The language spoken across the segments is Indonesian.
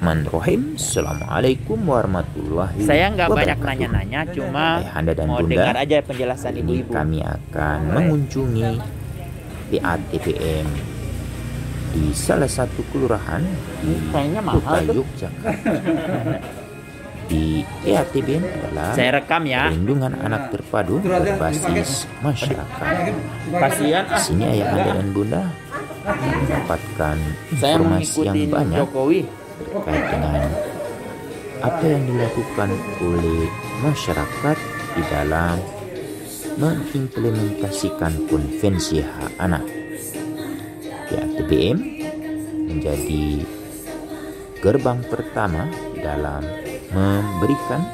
Bismillahirrahmanirrahim. Assalamualaikum warahmatullahi wabarakatuh. Saya nggak banyak nanya-nanya, cuma Ayahanda dan mau Bunda, dengar aja penjelasan ini ibu-ibu. kami akan mengunjungi PATPM di salah satu kelurahan di Kayaknya mahal Kota tuh. Yogyakarta. Di PATPM adalah Saya rekam ya. perlindungan anak terpadu berbasis masyarakat. Kasihan Di sini Ayahanda dan Bunda mendapatkan saya informasi yang mengikuti banyak Jokowi. terkait dengan apa yang dilakukan oleh masyarakat di dalam mengimplementasikan konvensi hak anak. PATPM menjadi gerbang pertama dalam memberikan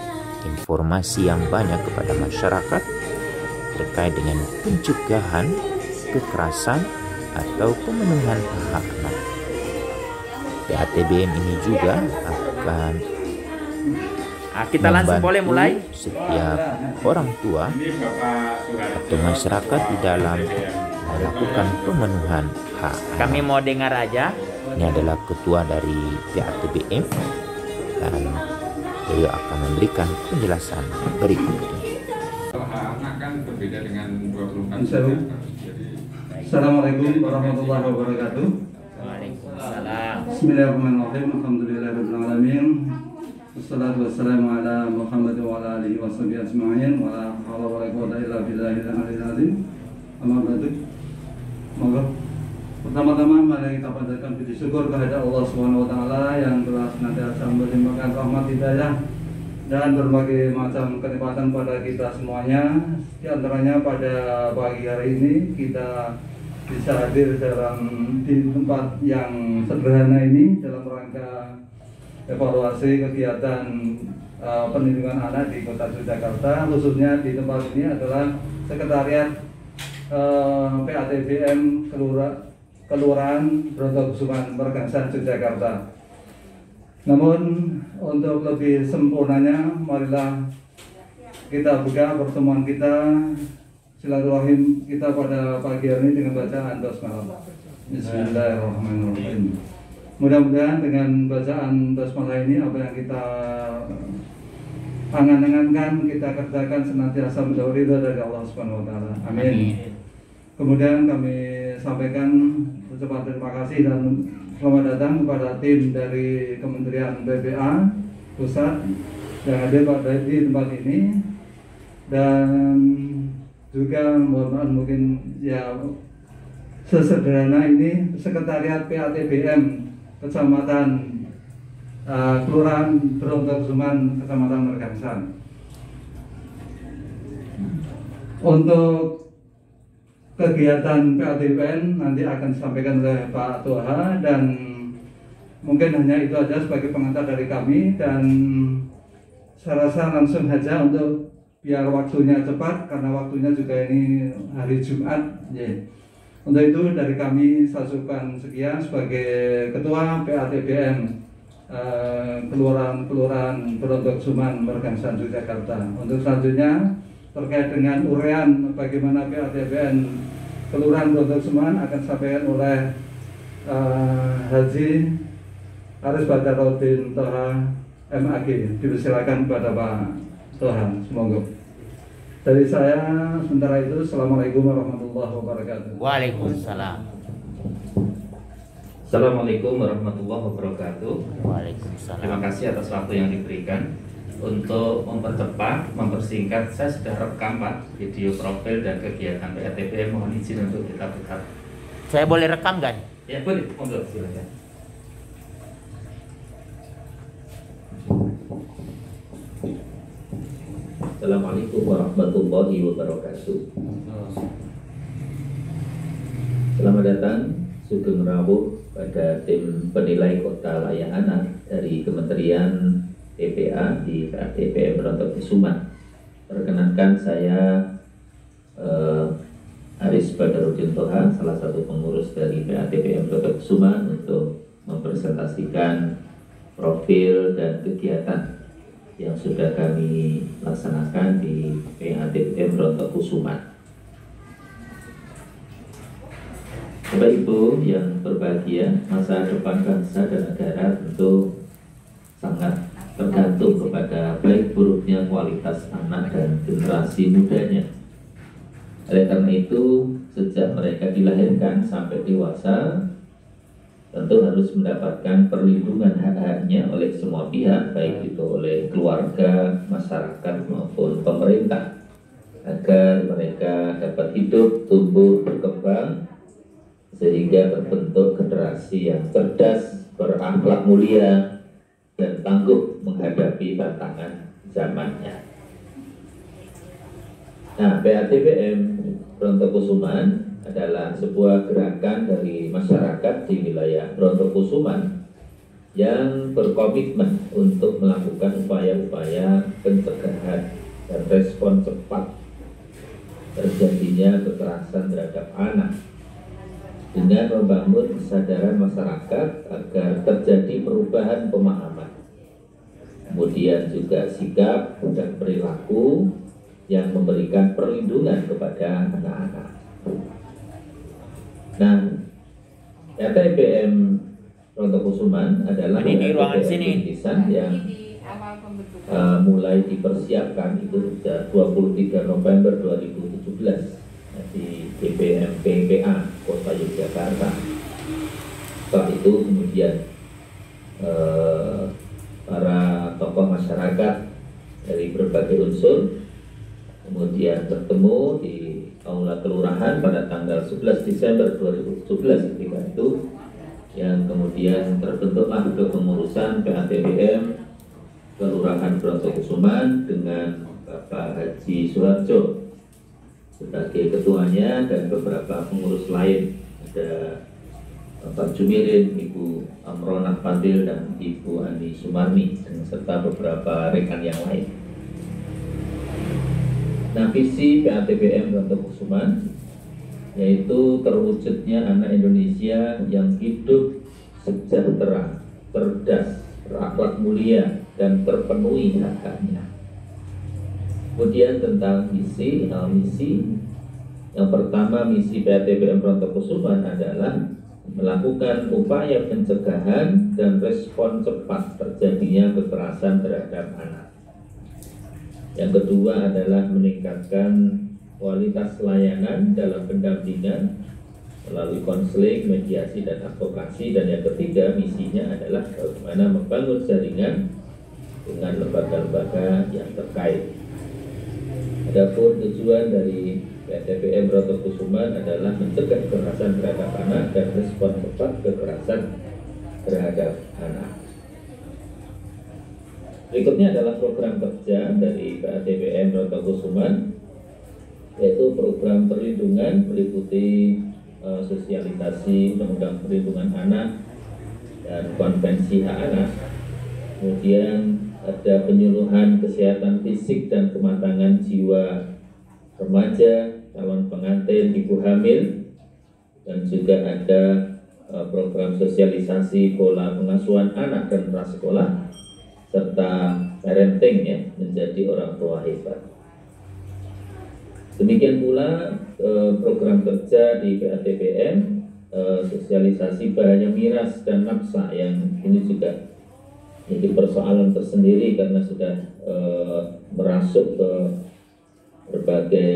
informasi yang banyak kepada masyarakat terkait dengan pencegahan kekerasan atau pemenuhan hak anak. PATPM ini juga akan Kita langsung boleh mulai. setiap orang tua atau masyarakat di dalam melakukan pemenuhan hak Kami anak. mau dengar aja. Ini adalah ketua dari PATPM dan beliau akan memberikan penjelasan berikut ini. Kalau hak anak kan berbeda dengan 24 jam. Jadi Assalamualaikum warahmatullahi wabarakatuh. Waalaikumsalam. Bismillahirrahmanirrahim. Alhamdulillahirrahmanirrahim. Wassalatu wassalamu ala Muhammad wa ala alihi wa sahbihi ajma'in. Wa la hawla wa la quwwata illa billahil aliyyil azim. Amma ba'du. Monggo. Pertama-tama mari kita panjatkan puji syukur kepada Allah Subhanahu wa taala yang telah senantiasa melimpahkan rahmat hidayah dan berbagai macam kenikmatan pada kita semuanya. Di antaranya pada pagi hari ini kita bisa hadir di tempat yang sederhana ini dalam rangka evaluasi kegiatan perlindungan anak di Kota Yogyakarta. Khususnya di tempat ini adalah sekretariat PATPM Kelurahan Brontokusuman Mergangsan Yogyakarta. Namun untuk lebih sempurnanya, marilah kita buka pertemuan kita, silaturahim kita pada pagi hari ini dengan bacaan basmalah. Bismillahirrahmanirrahim. Mudah-mudahan dengan bacaan basmalah ini apa yang kita angan-angankan, kita kerjakan senantiasa mendapat ridha dari Allah Subhanahu wa taala. Amin. Kemudian kami sampaikan ucapan terima kasih dan selamat datang kepada tim dari Kementerian PPA Pusat yang hadir pada di tempat ini, dan juga mohon maaf mungkin ya sesederhana ini sekretariat PATPM Kecamatan Kelurahan Brontokusuman Kecamatan Mergangsan. Untuk kegiatan PATPM nanti akan disampaikan oleh Pak Toha, dan mungkin hanya itu aja sebagai pengantar dari kami, dan saya rasa langsung saja untuk biar waktunya cepat karena waktunya juga ini hari Jumat ya. Untuk itu dari kami saya ucapkan sekian sebagai Ketua PATPM Kelurahan Brontokusuman Mergangsan Yogyakarta. Untuk selanjutnya terkait dengan uraian bagaimana PATPM Kelurahan Brontokusuman akan disampaikan oleh Haji Aris Badarudin Toha MAG. Dipersilakan kepada Pak Toha, semoga. Dari saya sementara itu, Assalamualaikum warahmatullahi wabarakatuh. Waalaikumsalam. Assalamualaikum warahmatullahi wabarakatuh. Waalaikumsalam. Terima kasih atas waktu yang diberikan. Untuk mempercepat, mempersingkat, saya sudah rekam Pak video profil dan kegiatan PATPM. Mohon izin untuk kita buka. Saya boleh rekam kan? Ya boleh, monggo silakan. Assalamualaikum warahmatullahi wabarakatuh. Selamat datang, sugeng rawuh pada tim penilai kota layak anak dari Kementerian PPA di PATPM Brontokusuman. Perkenankan saya Aris Badarudin Toha, salah satu pengurus dari PATPM Brontokusuman, untuk mempresentasikan profil dan kegiatan yang sudah kami laksanakan di PATPM Brontokusuman. Bapak Ibu yang berbahagia, masa depan bangsa dan negara tentu sangat tergantung kepada baik buruknya kualitas anak dan generasi mudanya. Oleh karena itu, sejak mereka dilahirkan sampai dewasa, tentu harus mendapatkan perlindungan hak-haknya oleh semua pihak, baik itu oleh keluarga, masyarakat maupun pemerintah, agar mereka dapat hidup, tumbuh, berkembang, sehingga terbentuk generasi yang cerdas, berakhlak mulia, dan tangguh menghadapi tantangan zamannya. Nah, PATBM Brontokusuman adalah sebuah gerakan dari masyarakat di wilayah Brontokusuman yang berkomitmen untuk melakukan upaya-upaya pencegahan dan respon cepat terjadinya kekerasan terhadap anak, dengan membangun kesadaran masyarakat agar terjadi perubahan pemahaman, kemudian juga sikap dan perilaku yang memberikan perlindungan kepada anak-anak. Nah, PATBM Brontokusuman adalah PATBM yang mulai dipersiapkan itu sejak 23 November 2017 di BPMPPA Kota Yogyakarta. Setelah itu kemudian para tokoh masyarakat dari berbagai unsur kemudian bertemu di Aula Kelurahan pada tanggal 11 Desember 2017 ketika itu, yang kemudian terbentuklah kepengurusan PATBM Kelurahan Brontokusuman dengan Bapak Haji Suharjo sebagai ketuanya dan beberapa pengurus lain. Ada Bapak Jumirin, Ibu Amronah Fadil, dan Ibu Ani Sumarni, serta beberapa rekan yang lain. Nah, visi PATBM Brontokusuman yaitu terwujudnya anak Indonesia yang hidup sejahtera, cerdas, berakhlak mulia, dan terpenuhi hak-haknya. Kemudian tentang misi yang pertama, misi PATBM Brontokusuman adalah melakukan upaya pencegahan dan respon cepat terjadinya kekerasan terhadap anak. Yang kedua adalah meningkatkan kualitas layanan dalam pendampingan melalui konseling, mediasi, dan advokasi. Dan yang ketiga, misinya adalah bagaimana membangun jaringan dengan lembaga-lembaga yang terkait. Adapun tujuan dari PATBM Brontokusuman adalah mencegah kekerasan terhadap anak dan respon cepat kekerasan terhadap anak. Berikutnya adalah program kerja dari PATBM Brontokusuman, yaitu program perlindungan meliputi sosialisasi Undang-Undang Perlindungan Anak dan Konvensi Hak Anak. Kemudian ada penyuluhan kesehatan fisik dan kematangan jiwa remaja, calon pengantin, ibu hamil, dan juga ada program sosialisasi pola pengasuhan anak dan prasekolah, serta parenting ya, menjadi orang tua hebat. Demikian pula program kerja di PATBM, sosialisasi bahaya miras dan nafsa, yang ini juga jadi persoalan tersendiri karena sudah merasuk ke berbagai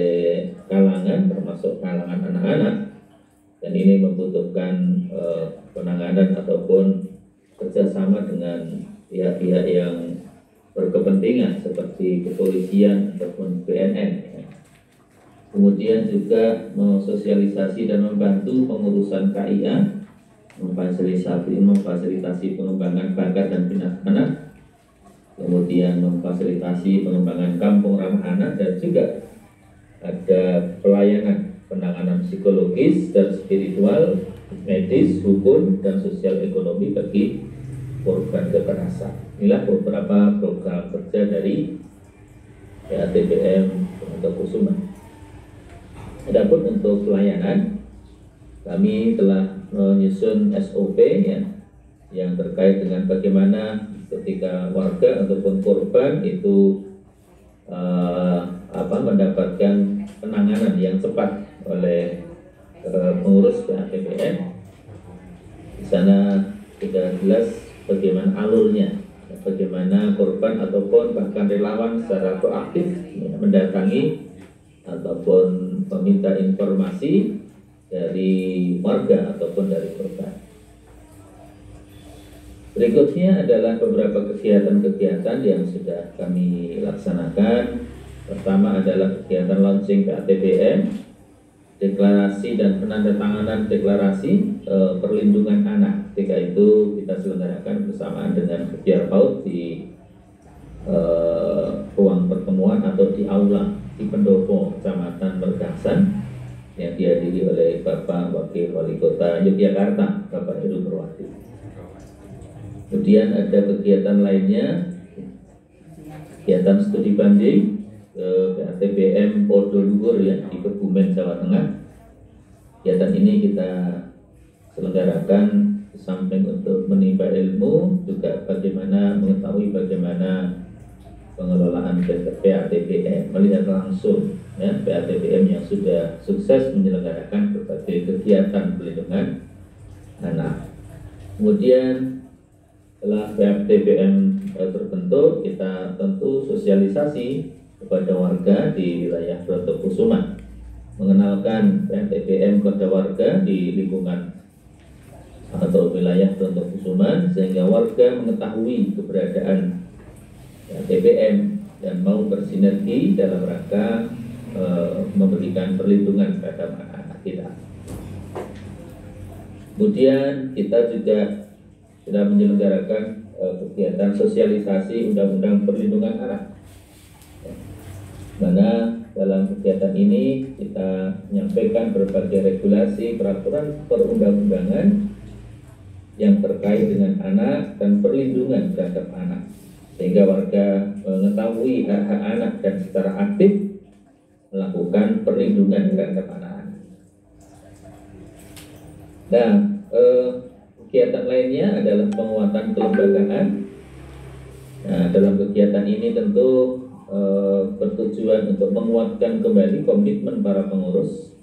kalangan, termasuk kalangan anak-anak, dan ini membutuhkan penanganan ataupun kerjasama dengan pihak-pihak yang berkepentingan seperti kepolisian ataupun BNN. Kemudian juga mensosialisasi dan membantu pengurusan KIA, memfasilitasi pengembangan bakat dan minat anak, kemudian memfasilitasi pengembangan kampung ramah anak, dan juga ada pelayanan penanganan psikologis dan spiritual, medis, hukum, dan sosial ekonomi bagi korban kekerasan. Inilah beberapa program kerja dari PATBM Brontokusuman. Adapun untuk pelayanan, kami telah menyusun SOP ya, yang terkait dengan bagaimana ketika warga ataupun korban itu mendapatkan penanganan yang cepat oleh pengurus PATBM. Di sana sudah jelas bagaimana alurnya bagaimana korban ataupun bahkan relawan secara proaktif mendatangi ataupun meminta informasi dari warga ataupun dari korban. Berikutnya adalah beberapa kegiatan-kegiatan yang sudah kami laksanakan. Pertama adalah kegiatan launching PATBM, deklarasi dan penandatanganan deklarasi perlindungan anak. Ketika itu kita selenggarakan bersamaan dengan Kebiar PAUD di ruang pertemuan atau di aula di Pendopo, Kecamatan Mergangsan, yang dihadiri oleh Bapak Wakil Wali Kota Yogyakarta, Bapak Heru Purwadi. Kemudian ada kegiatan lainnya, kegiatan studi banding ke PATBM Poldo Luhur ya, di Kebumen, Jawa Tengah. Kegiatan ini kita selenggarakan di samping untuk menimba ilmu, juga bagaimana mengetahui bagaimana pengelolaan PATBM, melihat langsung ya, PATBM yang sudah sukses menyelenggarakan berbagai kegiatan perlindungan anak. Kemudian setelah PATBM terbentuk, kita tentu sosialisasi kepada warga di wilayah Brontokusuman, mengenalkan PATBM kepada warga di lingkungan atau wilayah Brontokusuman, sehingga warga mengetahui keberadaan PATBM dan mau bersinergi dalam rangka memberikan perlindungan terhadap anak-anak kita. Kemudian kita juga sudah menyelenggarakan kegiatan sosialisasi Undang-Undang Perlindungan Anak, mana dalam kegiatan ini kita menyampaikan berbagai regulasi peraturan perundang-undangan yang terkait dengan anak dan perlindungan terhadap anak, sehingga warga mengetahui hak-hak anak dan secara aktif melakukan perlindungan terhadap anak-anak. Nah, kegiatan lainnya adalah penguatan kelembagaan. Nah, dalam kegiatan ini tentu bertujuan untuk menguatkan kembali komitmen para pengurus,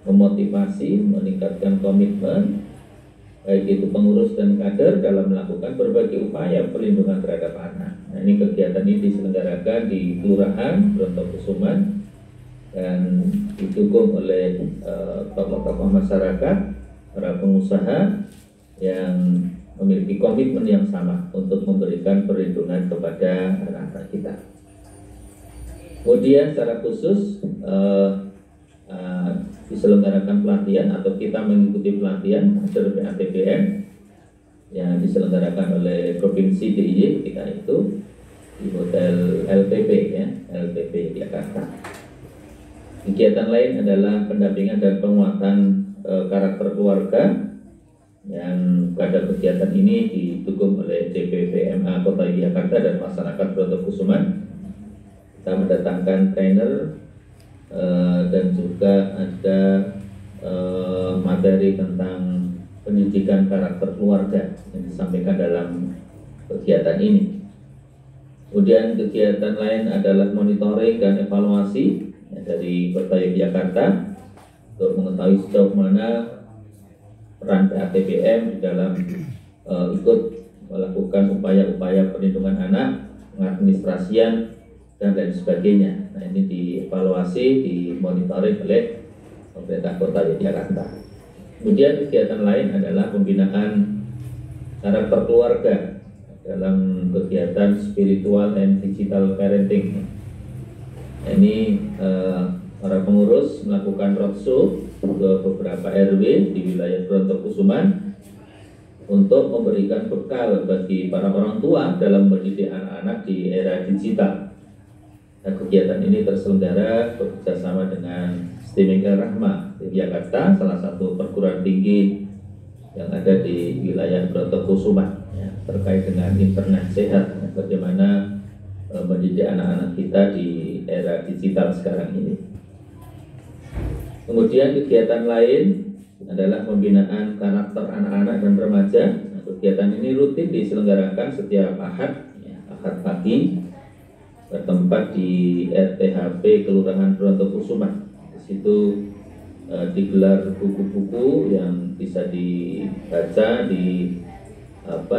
memotivasi, meningkatkan komitmen baik itu pengurus dan kader dalam melakukan berbagai upaya perlindungan terhadap anak. Nah, ini kegiatan ini diselenggarakan di Kelurahan Brontokusuman dan didukung oleh tokoh-tokoh masyarakat, para pengusaha yang memiliki komitmen yang sama untuk memberikan perlindungan kepada anak-anak kita. Kemudian secara khusus diselenggarakan pelatihan atau kita mengikuti pelatihan kader PATBM yang diselenggarakan oleh Provinsi DIY ketika itu di Hotel LPP ya, LPP Jakarta. Kegiatan lain adalah pendampingan dan penguatan karakter keluarga, yang pada kegiatan ini didukung oleh DPPMA Kota Yogyakarta dan masyarakat Brontokusuman. Kita mendatangkan trainer dan juga ada materi tentang pendidikan karakter keluarga yang disampaikan dalam kegiatan ini. Kemudian kegiatan lain adalah monitoring dan evaluasi dari Kota Yogyakarta untuk mengetahui sejauh mana peran PATBM di dalam ikut melakukan upaya-upaya perlindungan anak, pengadministrasian, dan lain sebagainya. Nah, ini dievaluasi, dimonitoring oleh pemerintah Kota Yogyakarta. Kemudian kegiatan lain adalah pembinaan karakter keluarga dalam kegiatan spiritual and digital parenting. Nah, ini para pengurus melakukan roadshow ke beberapa RW di wilayah Brontokusuman untuk memberikan bekal bagi para orang tua dalam mendidik anak-anak di era digital. Nah, kegiatan ini terselenggara bekerjasama dengan Stimingkel Rahma di Jakarta, salah satu perguruan tinggi yang ada di wilayah Brontokusuman ya, terkait dengan internet sehat, ya, bagaimana mendidik anak-anak kita di era digital sekarang ini. Kemudian kegiatan lain adalah pembinaan karakter anak-anak dan remaja. Nah, kegiatan ini rutin diselenggarakan setiap Ahad, ya, Ahad pagi, bertempat di RTHP Kelurahan Brontokusuman. Di situ digelar buku-buku yang bisa dibaca di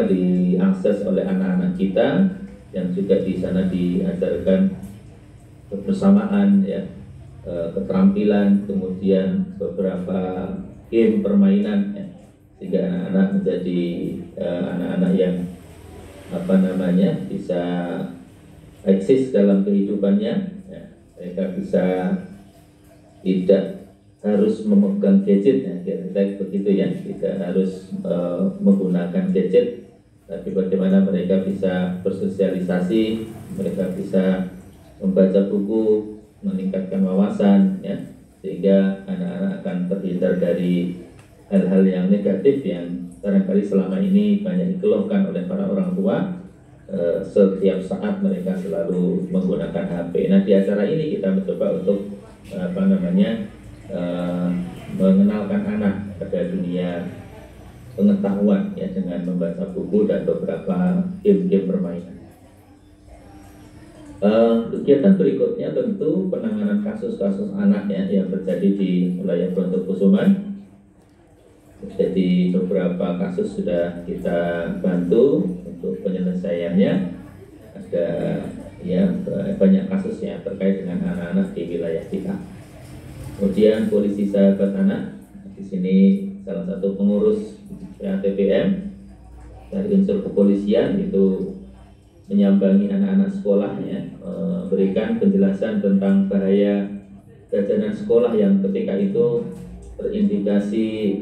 diakses oleh anak-anak kita, yang juga di sana diajarkan kebersamaan, ya, keterampilan, kemudian beberapa game permainan, ya, sehingga anak-anak menjadi anak-anak yang bisa eksis dalam kehidupannya, ya. Mereka bisa tidak harus memegang gadget, ya, kira-kira begitu ya, tidak harus menggunakan gadget, tapi bagaimana mereka bisa bersosialisasi, mereka bisa membaca buku, meningkatkan wawasan, ya, sehingga anak-anak akan terhindar dari hal-hal yang negatif yang barangkali selama ini banyak dikeluhkan oleh para orang tua. Setiap saat mereka selalu menggunakan HP. Nah, di acara ini kita mencoba untuk mengenalkan anak pada dunia pengetahuan, ya, dengan membaca buku dan beberapa game-game permainan. Kegiatan berikutnya tentu penanganan kasus-kasus anak, ya, yang terjadi di wilayah Brontokusuman. Jadi beberapa kasus sudah kita bantu untuk penyelesaiannya. Ada, ya, banyak kasus yang terkait dengan anak-anak di wilayah kita. Kemudian polisi sahabat anak, di sini salah satu pengurus PATPM dari unsur kepolisian itu menyambangi anak-anak sekolah, ya, berikan penjelasan tentang bahaya jajanan sekolah yang ketika itu terindikasi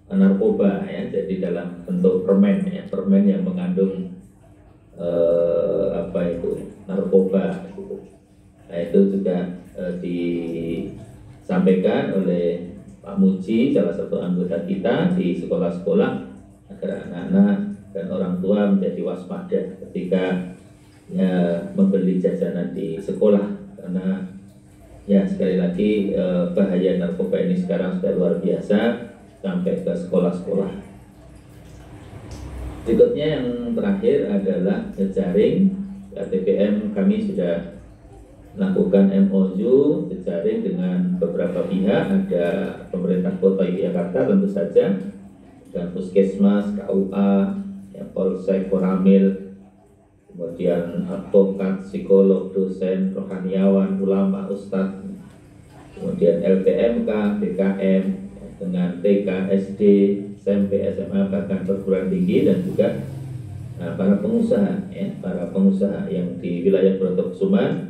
narkoba, ya, jadi dalam bentuk permen, ya, permen yang mengandung narkoba gitu. Nah, itu juga disampaikan oleh Pak Muji, salah satu anggota kita di sekolah-sekolah, agar anak-anak dan orang tua menjadi waspada ketika, ya, membeli jajanan di sekolah, karena, ya, sekali lagi bahaya narkoba ini sekarang sudah luar biasa sampai ke sekolah-sekolah. Berikutnya yang terakhir adalah jejaring. TPM kami sudah melakukan MOU jejaring dengan beberapa pihak, ada pemerintah kota Yogyakarta tentu saja, dan Puskesmas, KUA, ya, Polsek, Koramil, kemudian advokat, psikolog, dosen, rohaniawan, ulama, ustadz, kemudian LPMK, BKM, ya, dengan TK, SD, SMP, SMA, bahkan perguruan tinggi, dan juga para pengusaha, ya, para pengusaha yang di wilayah Brontokusuman.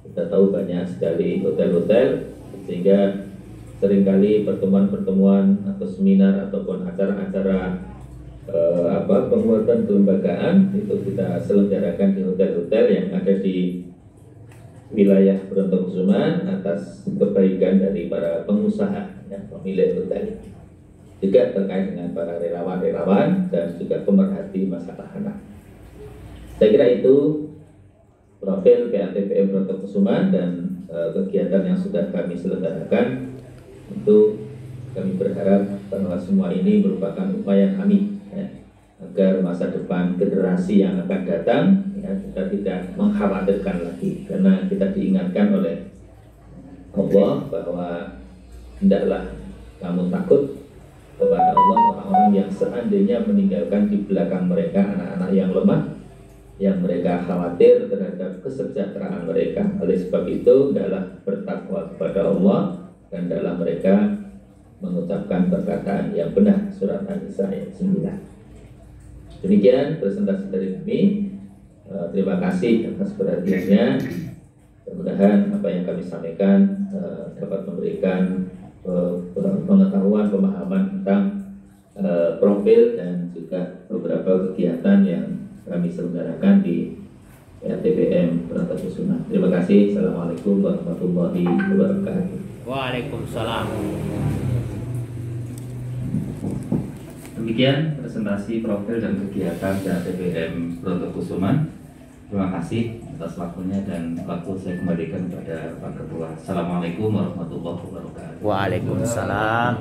Kita tahu banyak sekali hotel-hotel, sehingga seringkali pertemuan-pertemuan atau seminar ataupun acara-acara penguatan kelembagaan itu kita selenggarakan di hotel-hotel yang ada di wilayah Brontokusuman atas kebaikan dari para pengusaha, ya, pemilik hotel. Juga terkait dengan para relawan-relawan dan juga pemerhati masalah anak. Saya kira itu profil PATPM Brontokusuman dan kegiatan yang sudah kami selenggarakan. Tentu kami berharap bahwa semua ini merupakan upaya kami, ya, agar masa depan generasi yang akan datang, ya, kita tidak mengkhawatirkan lagi, karena kita diingatkan oleh Allah bahwa hendaklah kamu takut kepada Allah orang-orang yang seandainya meninggalkan di belakang mereka anak-anak yang lemah, yang mereka khawatir terhadap kesejahteraan mereka. Oleh sebab itu, hendaklah bertakwa kepada Allah dan hendaklah mereka mengucapkan perkataan yang benar. Surat An-Nisa ayat 9. Demikian presentasi dari kami. Terima kasih atas perhatiannya. Mudah-mudahan apa yang kami sampaikan dapat memberikan pengetahuan, pemahaman tentang profil dan juga beberapa kegiatan yang kami selenggarakan di TPM Brontokusuman. Terima kasih. Assalamualaikum warahmatullahi wabarakatuh. Waalaikumsalam. Demikian presentasi profil dan kegiatan TPM Brontokusuman. Terima kasih atas waktunya, dan waktu saya kembalikan kepada Pak Ketua. Assalamualaikum warahmatullahi wabarakatuh. Waalaikumsalam.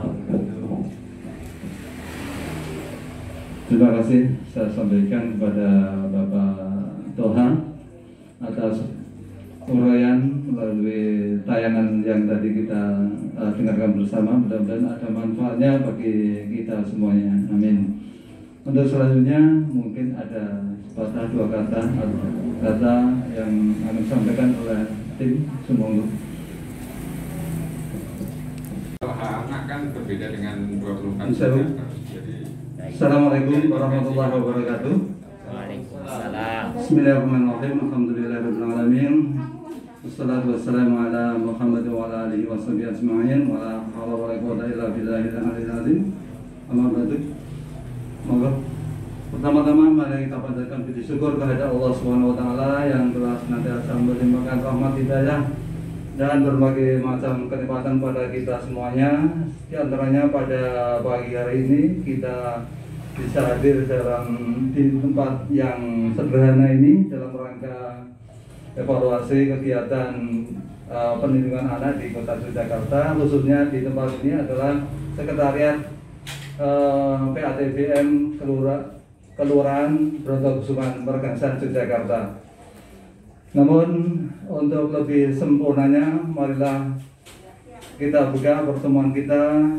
Terima kasih saya sampaikan kepada Bapak Toha atas uraian melalui tayangan yang tadi kita dengarkan bersama. Mudah-mudahan ada manfaatnya bagi kita semuanya. Amin. Untuk selanjutnya mungkin ada sepatah dua kata yang akan disampaikan oleh tim Sumonggo. Anak kan berbeda dengan 24 Assalamualaikum. Jadi Assalamualaikum warahmatullahi wabarakatuh. Waalaikumsalam. Bismillahirrahmanirrahim. Alhamdulillahirrahmanirrahim. Wassalatu wassalamu ala Muhammad wa ala alihi wa sahbihi ajma'in. Wa la hawla wa la quwwata illa billahil aliyyil azim. Amma ba'du. Monggo. Pertama-tama mari kita panjatkan puji syukur kepada Allah Subhanahu wa taala yang telah senantiasa memberikan rahmat hidayah dan berbagai macam kenikmatan pada kita semuanya. Di antaranya pada pagi hari ini kita bisa hadir di tempat yang sederhana ini dalam rangka evaluasi kegiatan perlindungan anak di Kota Yogyakarta. Khususnya di tempat ini adalah sekretariat PATBM Kelurahan Brontokusuman Mergangsan Yogyakarta. Namun untuk lebih sempurnanya, marilah kita buka pertemuan kita,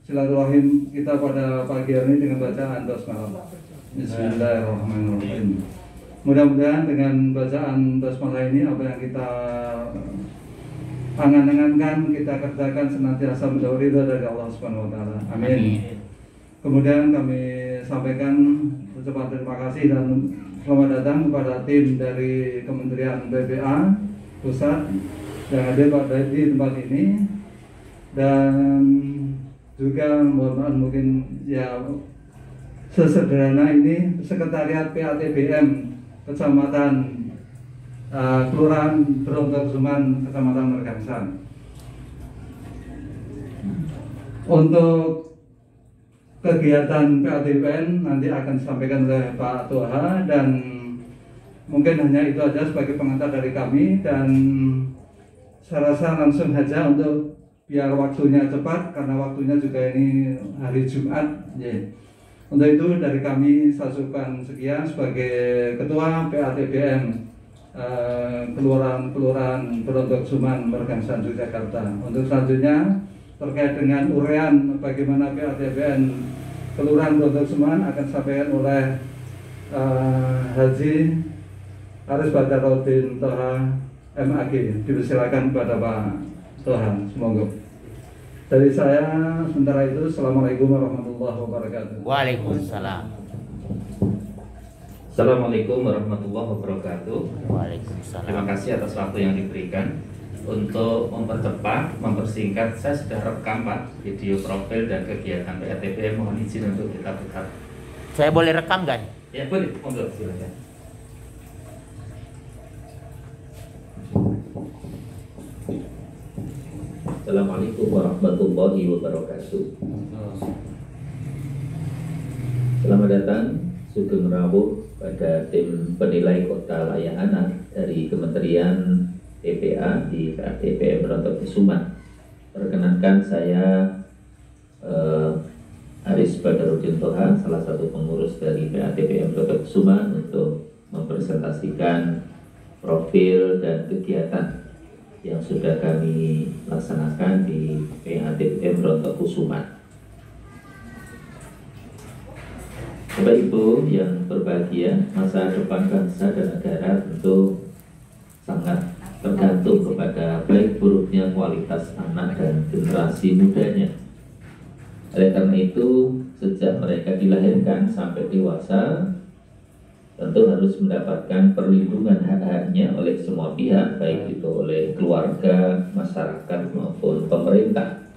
silaturahim kita pada pagi hari ini dengan bacaan basmalah. Bismillahirrahmanirrahim. Mudah-mudahan dengan bacaan basmalah ini apa yang kita angan-angankan, kita kerjakan senantiasa mendahului ridha dari Allah Subhanahu wa taala. Amin. Kemudian kami sampaikan ucapan terima kasih dan selamat datang kepada tim dari Kementerian PPA Pusat yang hadir pada di tempat ini, dan juga mohon maaf mungkin ya sesederhana ini sekretariat PATBM Kecamatan Kelurahan Brontokusuman Kecamatan Mergangsan. Untuk kegiatan PATBN nanti akan disampaikan oleh Pak Toha, dan mungkin hanya itu aja sebagai pengantar dari kami, dan saya rasa langsung saja untuk biar waktunya cepat karena waktunya juga ini hari Jumat. Untuk itu dari kami saya ucapkan sekian sebagai Ketua PATBN Kelurahan Brontokusuman Mergangsan Yogyakarta. Untuk selanjutnya terkait dengan uraian bagaimana PATBN Kelurahan Brontokusuman akan disampaikan oleh Haji Aris Badarudin Toha MAG. Dipersilakan kepada Pak Toha, semoga. Dari saya sementara itu, Assalamualaikum warahmatullahi wabarakatuh. Waalaikumsalam. Assalamualaikum warahmatullahi wabarakatuh. Waalaikumsalam. Terima kasih atas waktu yang diberikan. Untuk mempercepat, mempersingkat, saya sudah rekam Pak video profil dan kegiatan PATBM. Mohon izin untuk kita buka. Saya boleh rekam nggak? Ya boleh, monggo silakan. Assalamualaikum warahmatullahi wabarakatuh. Selamat datang, sugeng rawuh pada tim penilai kota layak anak dari Kementerian PPA di PATBM Brontokusuman. Perkenankan saya Aris Badarudin Toha, salah satu pengurus dari PATBM Brontokusuman, untuk mempresentasikan profil dan kegiatan yang sudah kami laksanakan di PATBM Brontokusuman. Bapak Ibu yang berbahagia, masa depan bangsa dan negara tentu sangat tergantung kepada baik buruknya kualitas anak dan generasi mudanya. Oleh karena itu, sejak mereka dilahirkan sampai dewasa, tentu harus mendapatkan perlindungan hak-haknya oleh semua pihak, baik itu oleh keluarga, masyarakat maupun pemerintah,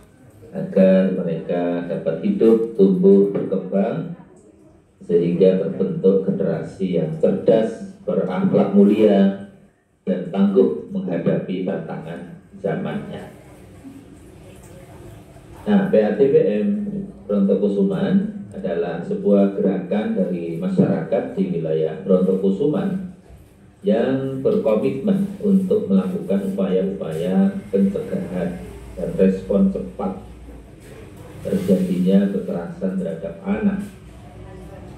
agar mereka dapat hidup, tumbuh, berkembang, sehingga terbentuk generasi yang cerdas, berakhlak mulia, dan tangguh menghadapi tantangan zamannya. Nah, PATBM Brontokusuman adalah sebuah gerakan dari masyarakat di wilayah Brontokusuman yang berkomitmen untuk melakukan upaya-upaya pencegahan dan respon cepat terjadinya kekerasan terhadap anak,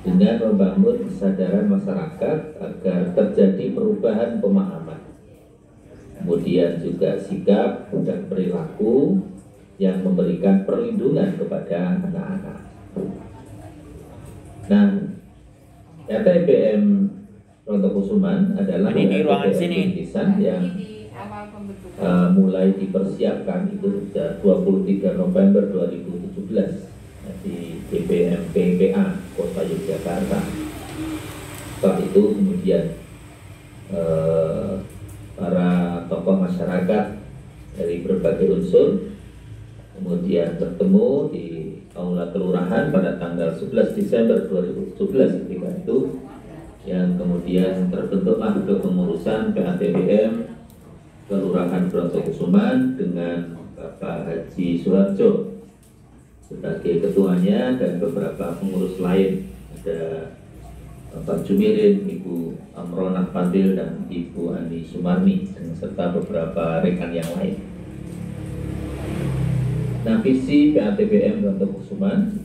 dengan membangun kesadaran masyarakat agar terjadi perubahan pemahaman kemudian juga sikap dan perilaku yang memberikan perlindungan kepada anak-anak. Nah, PATBM Rontokusuman adalah Ini di ruangan sini. rintisan yang mulai dipersiapkan itu sejak 23 November 2017 di DPMPPA Kota Yogyakarta. Setelah itu kemudian para tokoh masyarakat dari berbagai unsur kemudian bertemu di Aula Kelurahan pada tanggal 11 Desember 2017 ketika itu, yang kemudian terbentuklah kepengurusan PATBM Kelurahan Brontokusuman dengan Bapak Haji Suharjo sebagai ketuanya dan beberapa pengurus lain. Ada Bapak Jumirin, Ibu Amronah Fadil, dan Ibu Ani Sumarni, serta beberapa rekan yang lain. Nah, visi PATBM Rontokusuman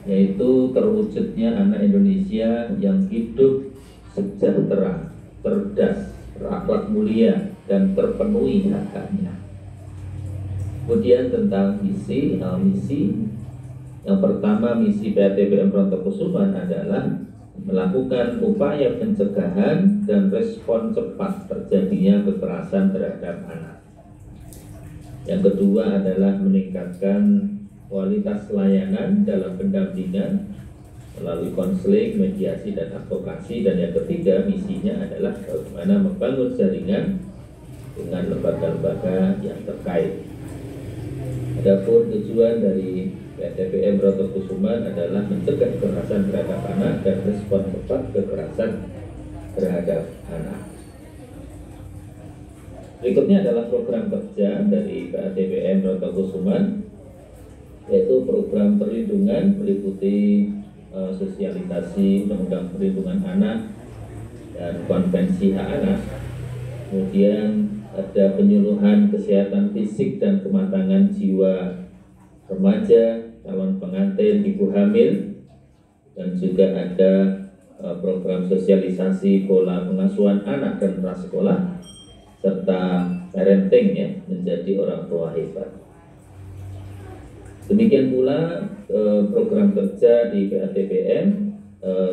yaitu terwujudnya anak Indonesia yang hidup sejahtera, cerdas, berakhlak mulia, dan terpenuhi hak-haknya. Kemudian tentang misi, yang pertama, misi PATBM Rontokusuman adalah melakukan upaya pencegahan dan respon cepat terjadinya kekerasan terhadap anak. Yang kedua adalah meningkatkan kualitas layanan dalam pendampingan melalui konseling, mediasi, dan advokasi. Dan yang ketiga, misinya adalah bagaimana membangun jaringan dengan lembaga-lembaga yang terkait. Adapun tujuan dari PATBM Rontokusuman adalah mencegah kekerasan terhadap anak dan respon cepat kekerasan terhadap anak. Berikutnya adalah program kerja dari PATBM Rontokusuman, yaitu program perlindungan meliputi sosialisasi Undang-Undang Perlindungan Anak dan Konvensi Hak Anak. Kemudian ada penyuluhan kesehatan fisik dan kematangan jiwa remaja, calon pengantin, ibu hamil, dan juga ada program sosialisasi pola pengasuhan anak dan prasekolah, serta parenting ya, menjadi orang tua hebat. Demikian pula program kerja di PATBM,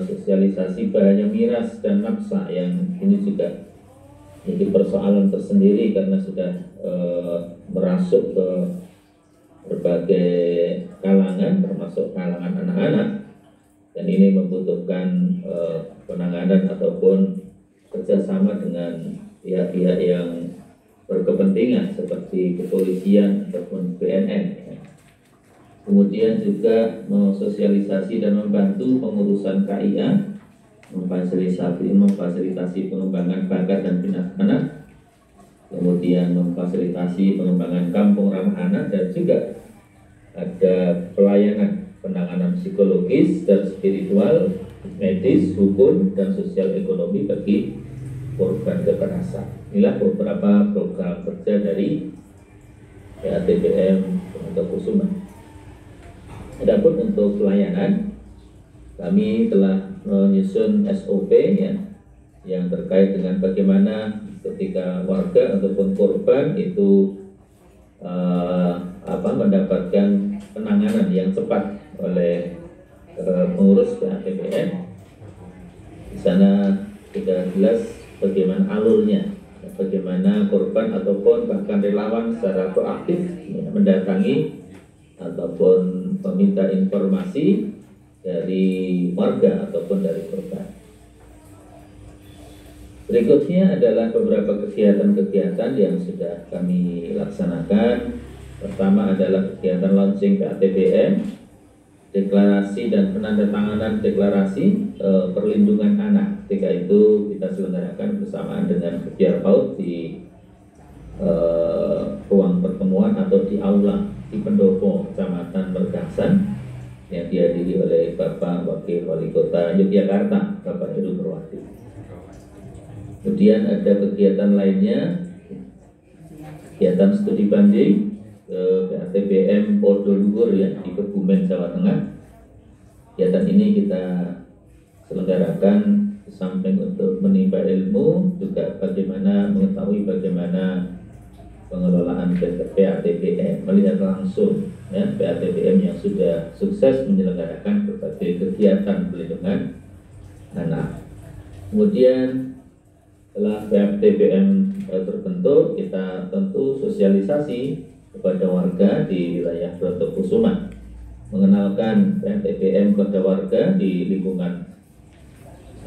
sosialisasi bahaya miras dan nafsa, yang ini juga jadi persoalan tersendiri karena sudah merasuk ke berbagai kalangan, termasuk kalangan anak-anak, dan ini membutuhkan penanganan ataupun kerjasama dengan pihak-pihak yang berkepentingan seperti kepolisian ataupun BNN. Kemudian juga mensosialisasi dan membantu pengurusan KIA, memfasilitasi pengembangan bakat dan minat anak, kemudian memfasilitasi pengembangan kampung ramah anak, dan juga ada pelayanan penanganan psikologis dan spiritual, medis, hukum, dan sosial ekonomi bagi korban kekerasan. Inilah beberapa program kerja dari PATBM Rontokusuman. Adapun untuk pelayanan, kami telah menyusun SOP ya, yang terkait dengan bagaimana ketika warga ataupun korban itu mendapatkan penanganan yang cepat oleh pengurus PATBM. Di sana sudah jelas bagaimana alurnya, bagaimana korban ataupun bahkan relawan secara proaktif ya, mendatangi ataupun meminta informasi dari warga ataupun dari korban. Berikutnya adalah beberapa kegiatan-kegiatan yang sudah kami laksanakan. Pertama adalah kegiatan launching PATBM, deklarasi dan penandatanganan deklarasi perlindungan anak. Ketika itu kita selenggarakan bersamaan dengan Biar PAUD di ruang pertemuan atau di aula di Pendopo, Kecamatan Mergangsan, yang dihadiri oleh Bapak Wakil Wali Kota Yogyakarta, Bapak Heru Purwadi. Kemudian ada kegiatan lainnya, kegiatan studi banding ke PATBM Poldo Luhur ya, di Kebumen, Jawa Tengah. Kegiatan ini kita selenggarakan samping untuk menimba ilmu, juga bagaimana mengetahui bagaimana pengelolaan PATBM, melihat langsung ya PATBM yang sudah sukses menyelenggarakan berbagai kegiatan pelindungan anak. Kemudian setelah PATBM terbentuk, kita tentu sosialisasi kepada warga di wilayah Brontokusuman, mengenalkan PATBM kepada warga di lingkungan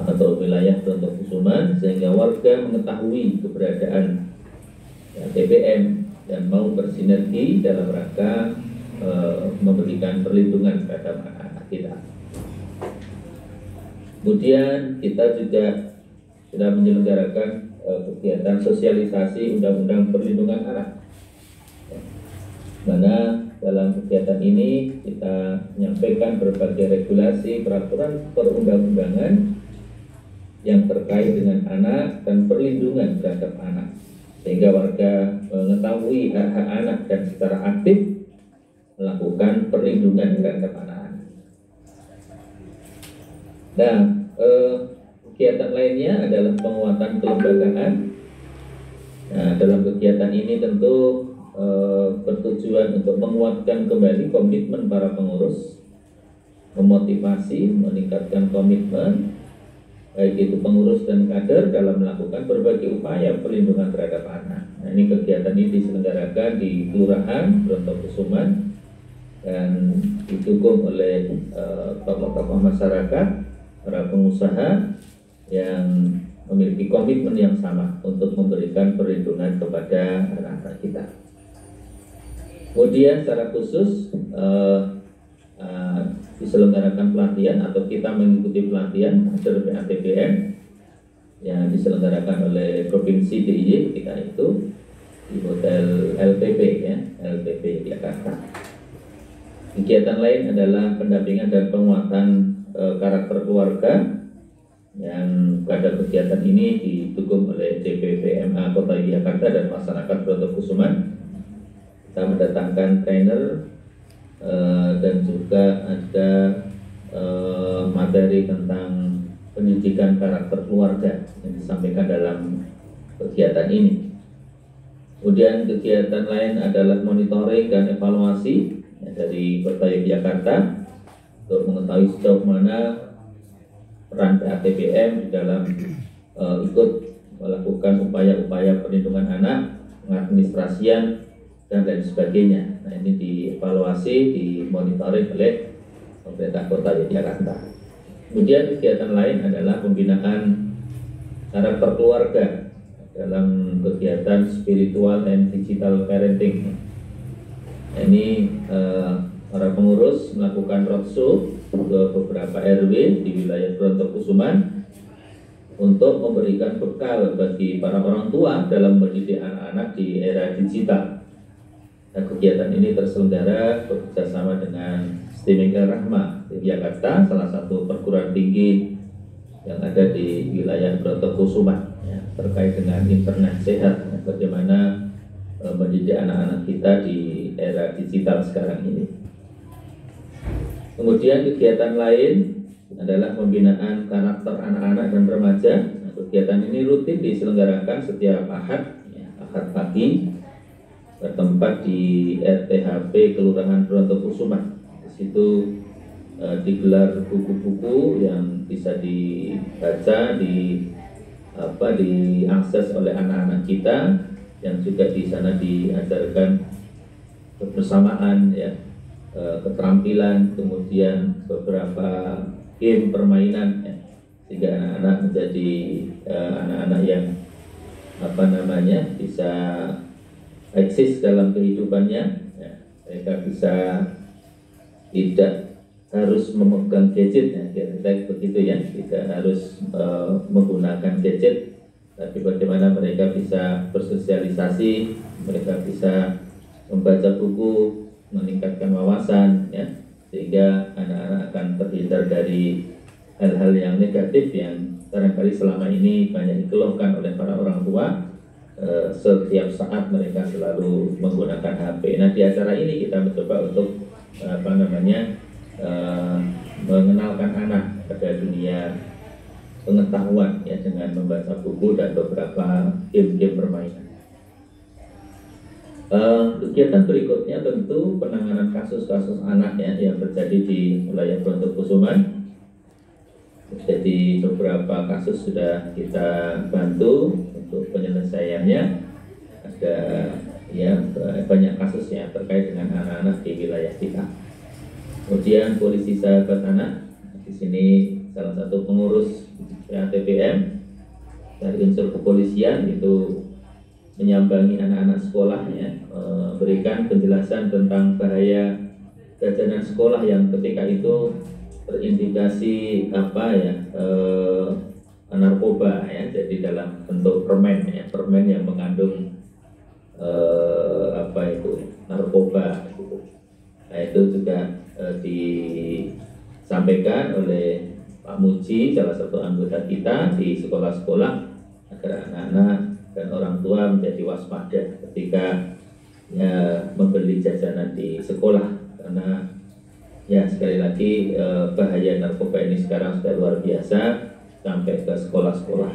atau wilayah Brontokusuman sehingga warga mengetahui keberadaan PATBM dan mau bersinergi dalam rangka memberikan perlindungan terhadap anak-anak kita. Kemudian kita juga sudah menyelenggarakan kegiatan sosialisasi Undang-Undang Perlindungan Anak, mana dalam kegiatan ini kita menyampaikan berbagai regulasi peraturan perundang-undangan yang terkait dengan anak dan perlindungan terhadap anak, sehingga warga mengetahui hak-hak anak dan secara aktif melakukan perlindungan terhadap anak-anak. Nah, kegiatan lainnya adalah penguatan kelembagaan. Nah, dalam kegiatan ini tentu bertujuan untuk menguatkan kembali komitmen para pengurus, memotivasi, meningkatkan komitmen baik itu pengurus dan kader dalam melakukan berbagai upaya perlindungan terhadap anak. Nah, ini kegiatan ini diselenggarakan di Kelurahan Brontokusuman dan didukung oleh tokoh-tokoh masyarakat, para pengusaha yang memiliki komitmen yang sama untuk memberikan perlindungan kepada anak-anak kita. Kemudian secara khusus diselenggarakan pelatihan atau kita mengikuti pelatihan kader PATBM yang diselenggarakan oleh Provinsi DIY ketika itu di Hotel LPP ya, LPP Jakarta. Kegiatan lain adalah pendampingan dan penguatan karakter keluarga yang pada kegiatan ini didukung oleh DPPMA Kota Jakarta dan masyarakat Brontokusuman. Kita mendatangkan trainer dan juga ada materi tentang pendidikan karakter keluarga yang disampaikan dalam kegiatan ini. Kemudian kegiatan lain adalah monitoring dan evaluasi dari Kota Yogyakarta untuk mengetahui sejauh mana peran PATBM di dalam ikut melakukan upaya-upaya perlindungan anak, pengadministrasian dan lain sebagainya. Nah, ini dievaluasi, dimonitoring oleh pemerintah Kota Yogyakarta. Kemudian kegiatan lain adalah pembinaan karakter keluarga dalam kegiatan spiritual and digital parenting. Nah, ini para pengurus melakukan roadshow ke beberapa RW di wilayah Brontokusuman untuk memberikan bekal bagi para orang tua dalam mendidik anak-anak di era digital. Dan kegiatan ini terselenggara bekerjasama dengan Stimika Rahma di Jakarta, salah satu perguruan tinggi yang ada di wilayah Brontokusuman ya, terkait dengan internet sehat, ya, bagaimana mendidik anak-anak kita di era digital sekarang ini. Kemudian kegiatan lain adalah pembinaan karakter anak-anak dan remaja. Nah, kegiatan ini rutin diselenggarakan setiap Ahad, ya, Ahad pagi, bertempat di RTHP Kelurahan Brontokusuman. Di situ digelar buku-buku yang bisa dibaca, diakses oleh anak-anak kita, yang juga di sana diajarkan kebersamaan, ya, keterampilan, kemudian beberapa game permainan, ya, sehingga anak-anak menjadi anak-anak yang bisa eksis dalam kehidupannya, ya, mereka bisa tidak harus memegang gadget, ya, kira-kira begitu ya, tidak harus menggunakan gadget, tapi bagaimana mereka bisa bersosialisasi, mereka bisa membaca buku, meningkatkan wawasan, ya, sehingga anak-anak akan terhindar dari hal-hal yang negatif yang barangkali selama ini banyak dikeluhkan oleh para orang tua. Setiap saat mereka selalu menggunakan HP. Nah, di acara ini kita mencoba untuk mengenalkan anak pada dunia pengetahuan ya dengan membaca buku dan beberapa game-game permainan. Kegiatan berikutnya tentu penanganan kasus-kasus anak ya yang terjadi di wilayah Brontokusuman. Jadi beberapa kasus sudah kita bantu untuk penyelesaiannya. Ada ya banyak kasus yang terkait dengan anak-anak di wilayah kita. Kemudian polisi sahabat anak, di sini salah satu pengurus PATPM dari unsur kepolisian itu menyambangi anak-anak sekolah ya, berikan penjelasan tentang bahaya jajanan sekolah yang ketika itu terindikasi narkoba ya, jadi dalam bentuk permen ya, permen yang mengandung narkoba gitu. Nah, itu juga disampaikan oleh Pak Muji, salah satu anggota kita di sekolah-sekolah, agar anak-anak dan orang tua menjadi waspada ketika ya membeli jajanan di sekolah, karena ya sekali lagi bahaya narkoba ini sekarang sudah luar biasa sampai ke sekolah-sekolah.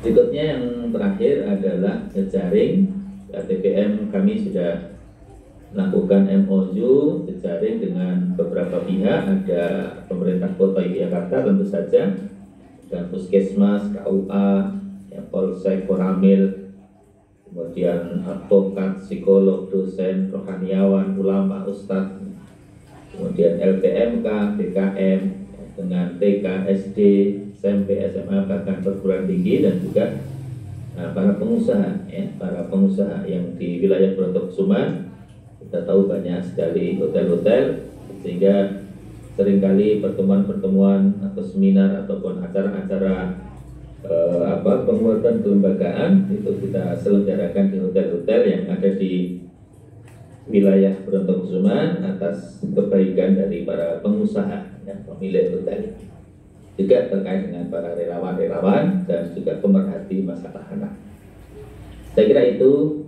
Berikutnya yang terakhir adalah jejaring. TPM kami sudah melakukan MOU jejaring dengan beberapa pihak, ada pemerintah Kota Yogyakarta tentu saja, dan Puskesmas, KUA, ya, Polsek, Koramil, kemudian advokat, psikolog, dosen, rohaniawan, ulama, ustadz, kemudian LPMK, BKM, ya, dengan TK, SD, SMP, SMA, bahkan perguruan tinggi, dan juga para pengusaha, ya, para pengusaha yang di wilayah Brontokusuman. Kita tahu banyak sekali hotel-hotel, sehingga seringkali pertemuan-pertemuan atau seminar ataupun acara-acara penguatan kelembagaan itu kita selenggarakan di hotel-hotel yang ada di wilayah Brontokusuman atas kebaikan dari para pengusaha dan pemilik hotel. Juga terkait dengan para relawan-relawan dan juga pemerhati masalah anak. Saya kira itu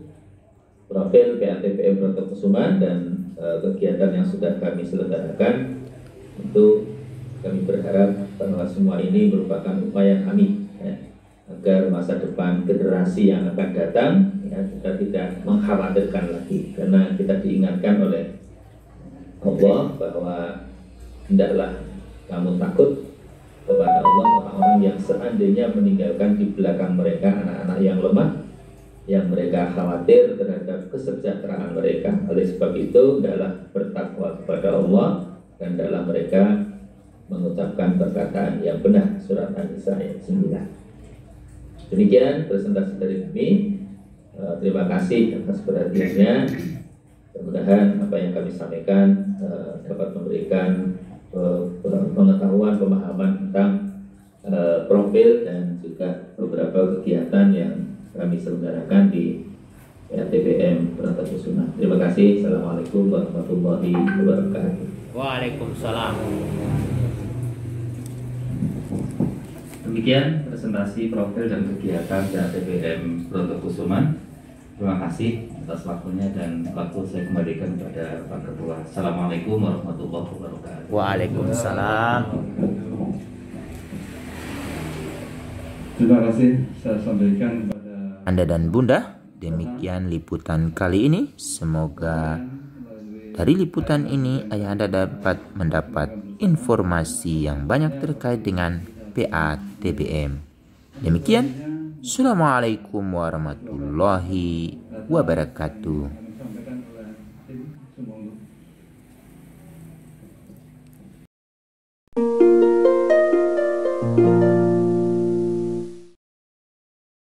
profil PATPM Brontokusuman dan kegiatan yang sudah kami selenggarakan. Tentu kami berharap bahwa semua ini merupakan upaya kami ya, agar masa depan generasi yang akan datang ya, kita tidak mengkhawatirkan lagi, karena kita diingatkan oleh Allah bahwa hendaklah kamu takut kepada Allah orang-orang yang seandainya meninggalkan di belakang mereka anak-anak yang lemah, yang mereka khawatir terhadap kesejahteraan mereka. Oleh sebab itu hendaklah bertakwa kepada Allah dan hendaklah mereka mengucapkan perkataan yang benar. Surat An-Nisa ayat 9. Demikian presentasi dari kami. Terima kasih atas perhatiannya. Mudah-mudahan apa yang kami sampaikan dapat memberikan pengetahuan, pemahaman tentang profil dan juga beberapa kegiatan yang kami selenggarakan di TPM Brontokusuman. Terima kasih. Assalamualaikum warahmatullahi wabarakatuh. Waalaikumsalam. Demikian presentasi profil dan kegiatan TPM Brontokusuman. Terima kasih atas waktunya, dan waktu saya kembalikan kepada Pak Ketua. Assalamualaikum warahmatullahi wabarakatuh. Waalaikumsalam. Terima kasih saya sampaikan kepada Anda dan Bunda, demikian liputan kali ini. Semoga dari liputan ini ayah Anda dapat mendapat informasi yang banyak terkait dengan PATPM. Demikian, Assalamualaikum warahmatullahi wabarakatuh. sampaikan oleh tim semua